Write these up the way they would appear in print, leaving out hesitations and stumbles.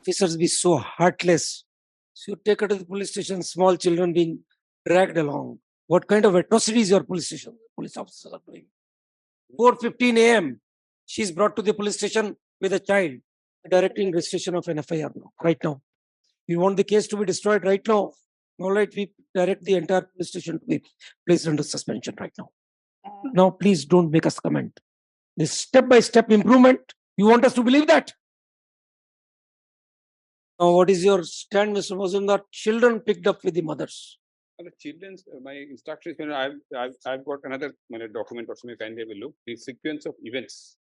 officers be so heartless? So you take her to the police station, small children being dragged along. What kind of atrocities your police officers are doing? 4:15 a.m. She's brought to the police station with a child, directing registration of an FIR now, right now. You want the case to be destroyed right now? All right, we direct the entire police station to be placed under suspension right now. Now, please don't make us comment. This step-by-step improvement, you want us to believe that? Now, what is your stand, Mr. Mazumdar? Children picked up with the mothers. The children's, my instructions, I've got another document or something, kindly have a look. The sequence of events.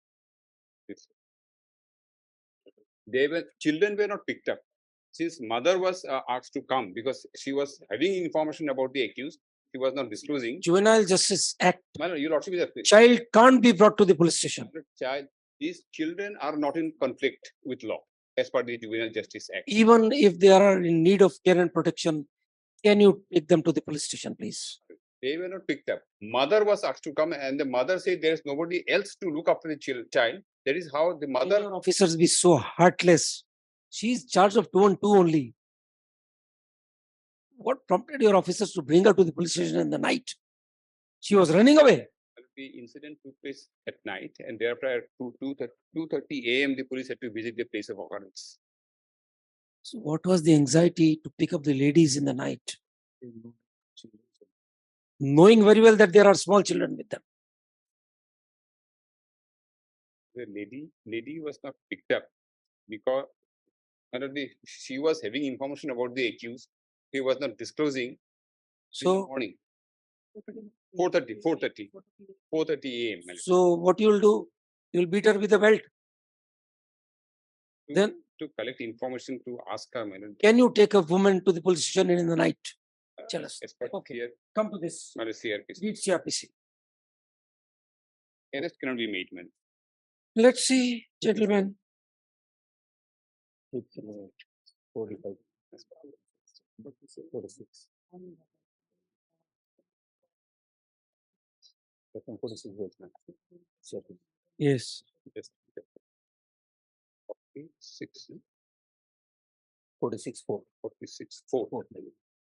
Children were not picked up. Since mother was asked to come because she was having information about the accused, she was not disclosing. Juvenile Justice Act. You'll also be the child can't be brought to the police station. These children are not in conflict with law as per the Juvenile Justice Act. Even if they are in need of care and protection, can you take them to the police station, please? They were not picked up. Mother was asked to come, and the mother said there is nobody else to look after the child. That is how the mother. Can officers be so heartless? She is charged of 2 and 2 only. What prompted your officers to bring her to the police station in the night? She was running away. The incident took place at night, and thereafter at 2:30 a.m. the police had to visit the place of occurrence. So what was the anxiety to pick up the ladies in the night? Knowing very well that there are small children with them. The lady was not picked up because she was having information about the accused. He was not disclosing. So morning. 4:30 a.m. So what you will do? You will beat her with a belt. Then to collect information to ask her. Can you take a woman to the police station in the night? Tell us. Okay. Here, come to this. CRPC. Read CRPC. Arrest cannot be made, man. Let's see, gentlemen. 45. 46. 46. Yes. 46.4.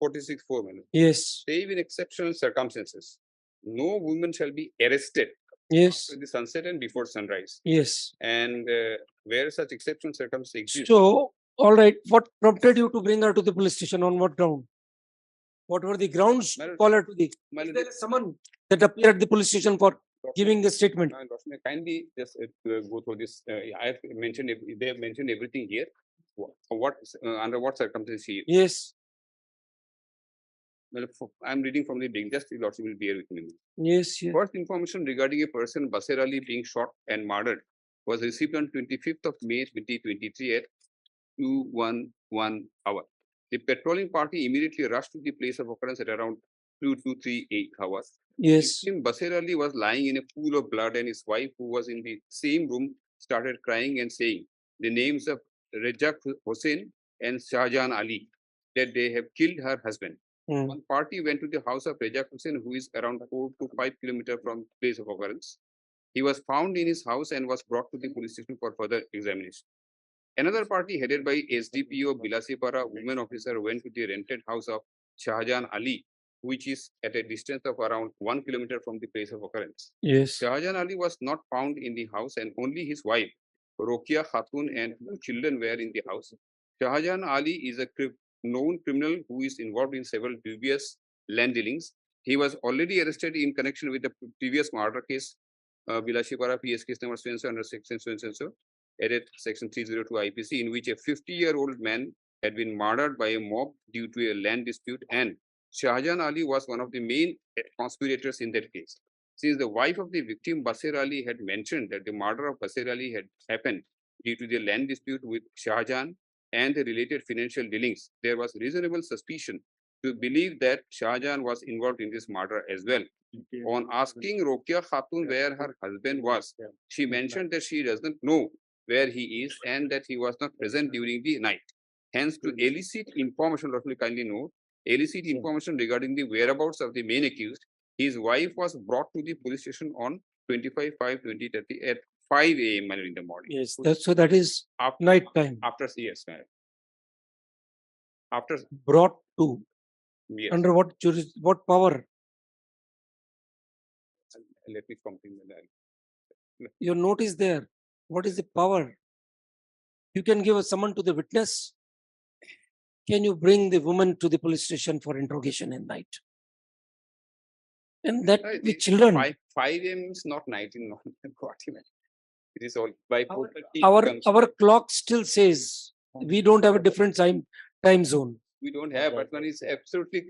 46.4. Yes. Save in exceptional circumstances, no woman shall be arrested. Yes. After the sunset and before sunrise. Yes. And where such exceptional circumstances exist. So, all right, what prompted you to bring her to the police station? On what ground? What were the grounds to call her to the? Is there someone that appeared at the police station for giving the statement? Kindly just go through this. I have mentioned. They have mentioned everything here. What under what circumstances she? Yes. Well, I'm reading from the beginning. Just lots will bear with me. Yes. First information regarding a person Basir Ali being shot and murdered was received on 25th of May 2023 at 2:11 hour. The patrolling party immediately rushed to the place of occurrence at around 2:38 hours. Yes. Basir Ali was lying in a pool of blood, and his wife, who was in the same room, started crying and saying the names of Rajak Hussain and Shahjahan Ali, that they have killed her husband. One party went to the house of Rajak Hussain, who is around 4 to 5 kilometers from the place of occurrence. He was found in his house and was brought to the police station for further examination. Another party headed by SDPO Bilasipara women officer went to the rented house of Shahjahan Ali, which is at a distance of around 1 kilometer from the place of occurrence. Yes. Shahjahan Ali was not found in the house, and only his wife, Rokia Khatun, and 2 children were in the house. Shahjahan Ali is a known criminal who is involved in several dubious land dealings. He was already arrested in connection with the previous murder case, Bilashipara PS case number so under section so, edit section 302 IPC, in which a 50-year-old man had been murdered by a mob due to a land dispute, and Shahjahan Ali was one of the main conspirators in that case. Since the wife of the victim, Basir Ali, had mentioned that the murder of Basir Ali had happened due to the land dispute with Shahjahan and the related financial dealings, there was reasonable suspicion to believe that Shahjahan was involved in this murder as well. On asking Rokia Khatun where her husband was, she mentioned that she doesn't know where he is and that he was not present during the night. Hence, to elicit information, roughly kindly note, elicit information regarding the whereabouts of the main accused, his wife was brought to the police station on 25/5/2030 at 5 a.m. in the morning. Yes, so that is after night time. After yes, After, Brought to. yes, Under what what power? let me compliment that. Your note is there. What is the power? You can give a summon to the witness. Can you bring the woman to the police station for interrogation at night? And that with The children. 5 a.m. is not night in Guwahati. It is all by 4:30. Our clock still says we don't have a different time zone. We don't have, but one is absolutely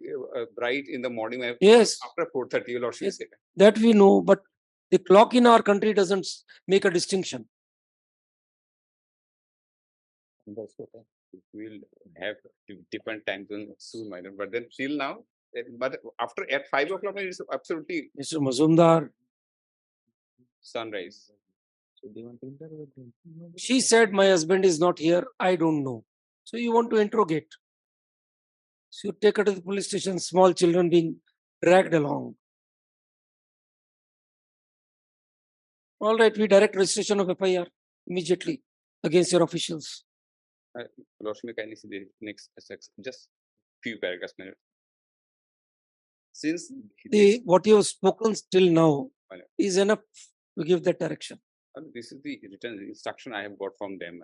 bright in the morning. Yes, After 4:30, your lordship Yes. said. that we know, but the clock in our country doesn't make a distinction. We'll have different time zones soon, my lord. But then till now, but after at 5 o'clock, it's absolutely Mr. Mazumdar, sunrise. she said my husband is not here. I don't know. So you want to interrogate. So you take her to the police station, small children being dragged along. All right, we direct registration of FIR immediately against your officials. Lordship, kindly see the next just few paragraphs, my lord. Since What you have spoken till now My lord. is enough to give that direction. This is the written instruction I have got from them.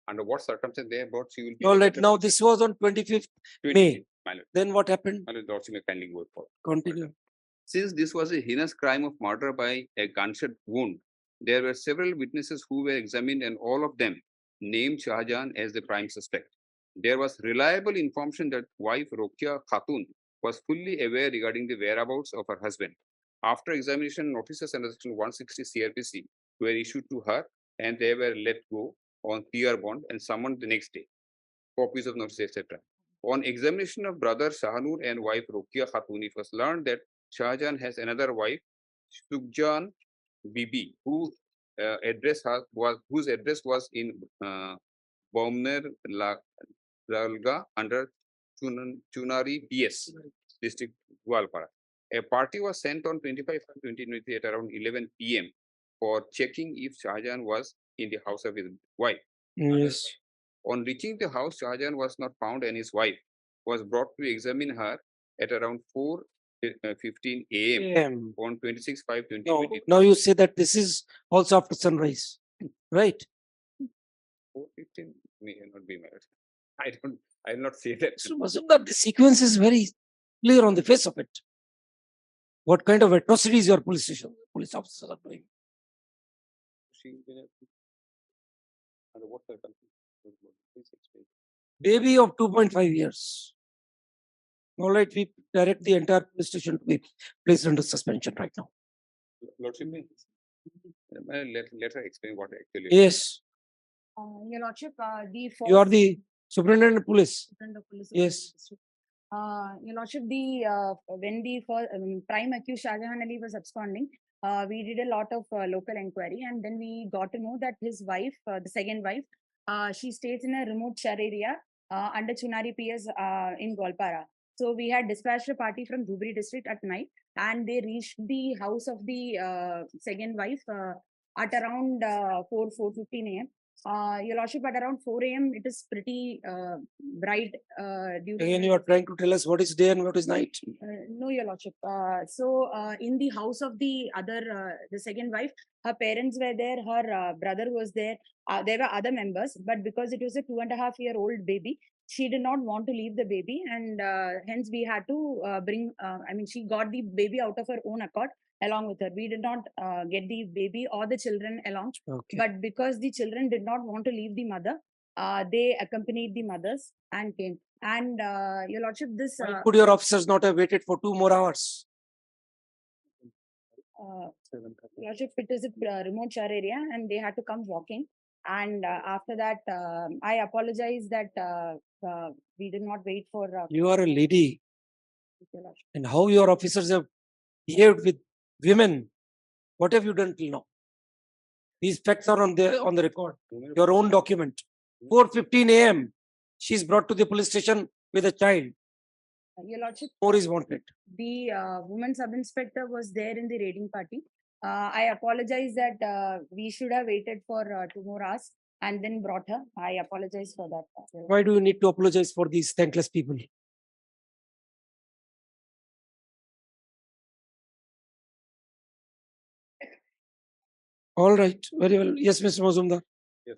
Under what circumstance they have brought, she will be. All right, now this was on 25th May. My lord. Then what happened? My lord, Lordship, kindly go forward. Continue. Since this was a heinous crime of murder by a gunshot wound, there were several witnesses who were examined, and all of them named Shahjahan as the prime suspect. There was reliable information that wife Rokia Khatun was fully aware regarding the whereabouts of her husband. After examination, notices under Section 160 CRPC were issued to her, and they were let go on PR bond and summoned the next day. Copies of notices, etc. On examination of brother Shahanur and wife Rokia Khatun, it was learned that Shahjahan has another wife, Sukjan Bibi, whose address was in Bomner Lalga under Chunari PS district Gwalpara. A party was sent on 25/2023 at around 11 p.m. for checking if Shahjahan was in the house of his wife. Yes. On reaching the house, Shahjahan was not found, and his wife was brought to examine her at around 4:15 a.m. on 26/5/2023. Now you say that this is also after sunrise, right? 4:15 may not be married. I will not say that. So Mazumdar, the sequence is very clear on the face of it. What kind of atrocities your police officers are doing? Under what circumstances? Please explain. Baby of 2.5 years. All right, we direct the entire police station to be placed under suspension right now. Lordship, let her explain what actually. Yes, Your Lordship, you are the superintendent of police. Yes. Your Lordship, when the prime accused Shahjahan Ali was absconding, we did a lot of local inquiry, and then we got to know that his wife, the second wife, she stays in a remote share area under Chunari PS in Golpara. So we had dispatched a party from Dhubri district at night, and they reached the house of the second wife at around 4:15 a.m. Your Lordship, at around 4 a.m., it is pretty bright. Again, you are trying to tell us what is day and what is night. No, Your Lordship. In the house of the other, the second wife, her parents were there, her brother was there. There were other members, but because it was a 2.5-year-old baby, she did not want to leave the baby, and hence we had to bring. She got the baby out of her own accord along with her. We did not get the baby or the children along. Okay. But because the children did not want to leave the mother, they accompanied the mothers and came. And Your Lordship, this Why could your officers not have waited for 2 more hours? Your Lordship, it is a remote shore area, and they had to come walking. And after that, I apologize that we did not wait for. You are a lady, Your Lordship. and how your officers have behaved with women. What have you done till now? These facts are on the record. Your own document. 4:15 a.m. She is brought to the police station with a child. Your Lordship, More is wanted. the woman sub-inspector was there in the raiding party. I apologize that we should have waited for 2 more hours. and then brought her. I apologize for that. Why do you need to apologize for these thankless people? All right, very well. Yes, Mr. Mazumdar. Yes.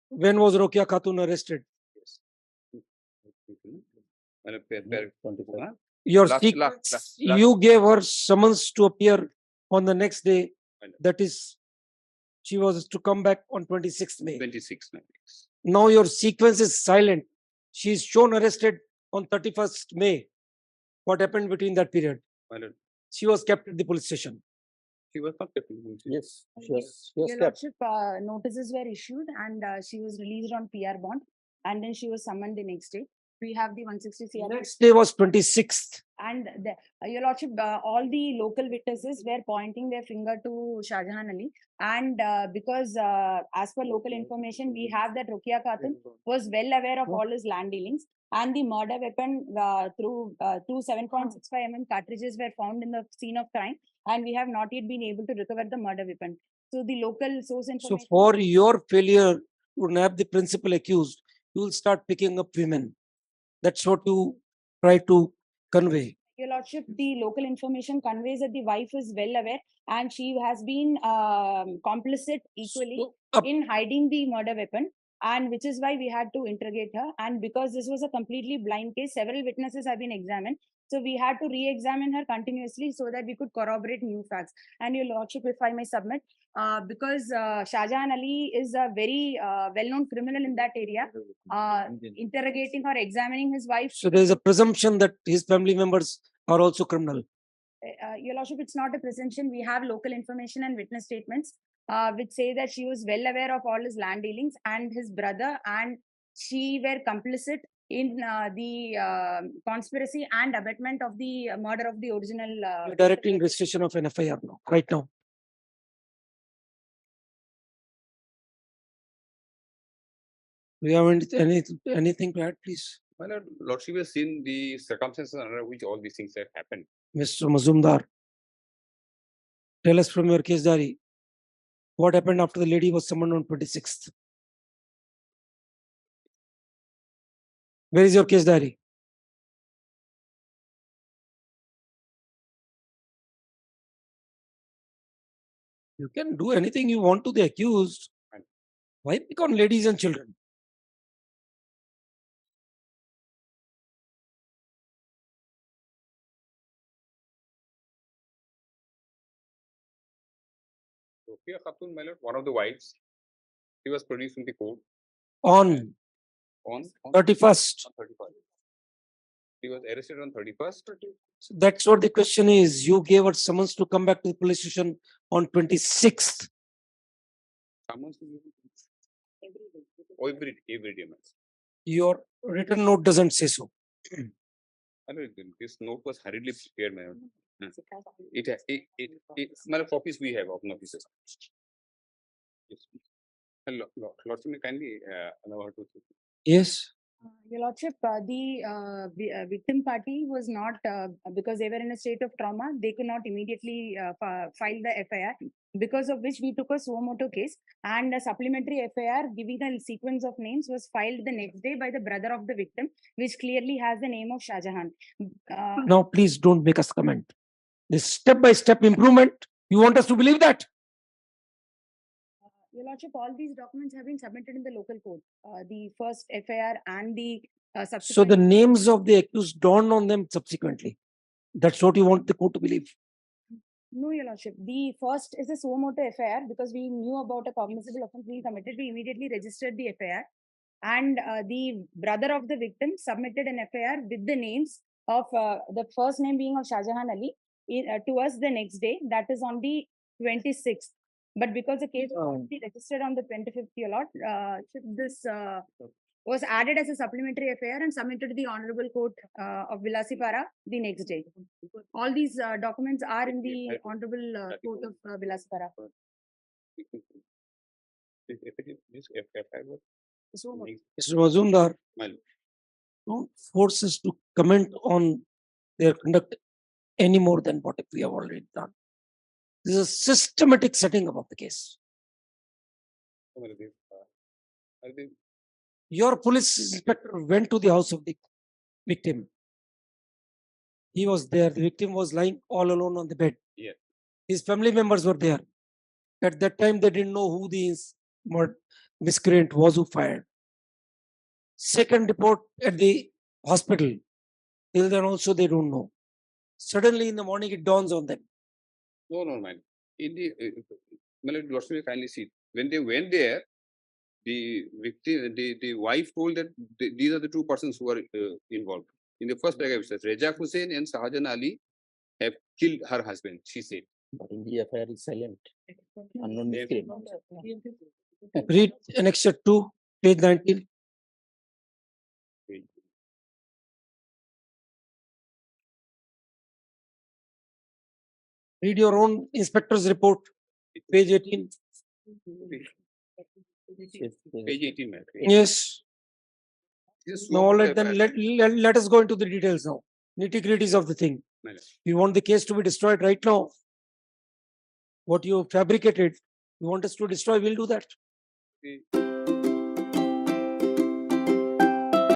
When was Rokia Khatun arrested? Yes. Huh? Your Last- sequence, last- you gave her summons to appear on the next day. Right. That is, she was to come back on 26th May. 26. Now your sequence is silent. She is shown arrested on 31st May. What happened between that period? My lord, She was kept at the police station. she was not kept in police station. Yes, she was Your kept. Lordship, notices were issued and she was released on PR bond, and then she was summoned the next day. We have the 160 CR. Next day was 26th. And Your Lordship, all the local witnesses were pointing their finger to Shah Jahan Ali. And because as per local information, we have that Rokia Khatun was well aware of all his land dealings. And the murder weapon through two 7.65 cartridges were found in the scene of crime. And we have not yet been able to recover the murder weapon. So the local source So information. for your failure to nab the principal accused, you will start picking up women. That's what you try to convey. Your Lordship, the local information conveys that the wife is well aware and she has been complicit equally So, up- in hiding the murder weapon, and which is why we had to interrogate her. And because this was a completely blind case, several witnesses have been examined. So we had to re-examine her continuously so that we could corroborate new facts. And Your Lordship, if I may submit, because Shah Jahan Ali is a very well-known criminal in that area, interrogating or examining his wife. So there is a presumption that his family members are also criminal. Your Lordship, it's not a presumption. We have local information and witness statements which say that she was well aware of all his land dealings and his brother, and she were complicit in the conspiracy and abetment of the murder of the original. You're directing registration of an FIR now, right now. Do you have anything to add, please? My lord, Lordship has seen the circumstances under which all these things have happened. Mr. Mazumdar, tell us from your case diary, what happened after the lady was summoned on 26th? Where is your case diary? You can do anything you want to the accused. Why pick on ladies and children? Rokia Khatun, my lord, one of the wives, she was produced in the court On on 31st. 31st. She was arrested on 31st. So that's what the question is. You gave her summons to come back to the police station on 26th. Summons is given every day, ma'am. Your written note doesn't say so. I don't know, this note was hurriedly prepared, ma'am. My copies we have of notices. Yes. Hello, Lordship, may kindly allow her to. Yes. Your Lordship, the victim party was not, because they were in a state of trauma, they could not immediately file the FIR, because of which we took a suo motu case, and a supplementary FIR giving a sequence of names was filed the next day by the brother of the victim, which clearly has the name of Shah Jahan. Now, please don't make us comment. This step-by-step improvement, you want us to believe that? Your Lordship, all these documents have been submitted in the local court. The first FIR and the subsequent. So the names of the accused dawned on them subsequently. That's what you want the court to believe. No, Your Lordship. The first is a suo motu FIR, because we knew about a cognizable offence being committed. We immediately registered the FIR, and the brother of the victim submitted an FIR with the names of the first name being of Shah Jahan Ali to us the next day. That is on the 26th. But because the case was registered on the 25th, Your Lord, this was added as a supplementary FIR and submitted to the Honorable Court of Vilasipara the next day. All these documents are in the Honorable Court of Vilasipara. Mr. Mazumdar, Well, don't force us to comment on their conduct any more than what we have already done. This is a systematic setting up of the case. I think Your police inspector went to the house of the victim. He was there. The victim was lying all alone on the bed. Yeah. His family members were there. At that time, they didn't know who the miscreant was who fired. Second report at the hospital. Till then, also, they don't know. Suddenly, in the morning, it dawns on them. no, man. In the Melody, kindly see. When they went there, the victim, the wife told that these are the two persons who are involved. In the first paragraph, it says Reza Hussain and Shahjahan Ali have killed her husband. She said. But in the affair is silent. Unknown miscreant. Read annexure 2, page 19. Read your own inspector's report, page 18. Page 18, ma'am. Yes. This Now, all right, then let us go into the details now. Nitty-gritties of the thing. You want the case to be destroyed right now? What you fabricated, you want us to destroy, we'll do that.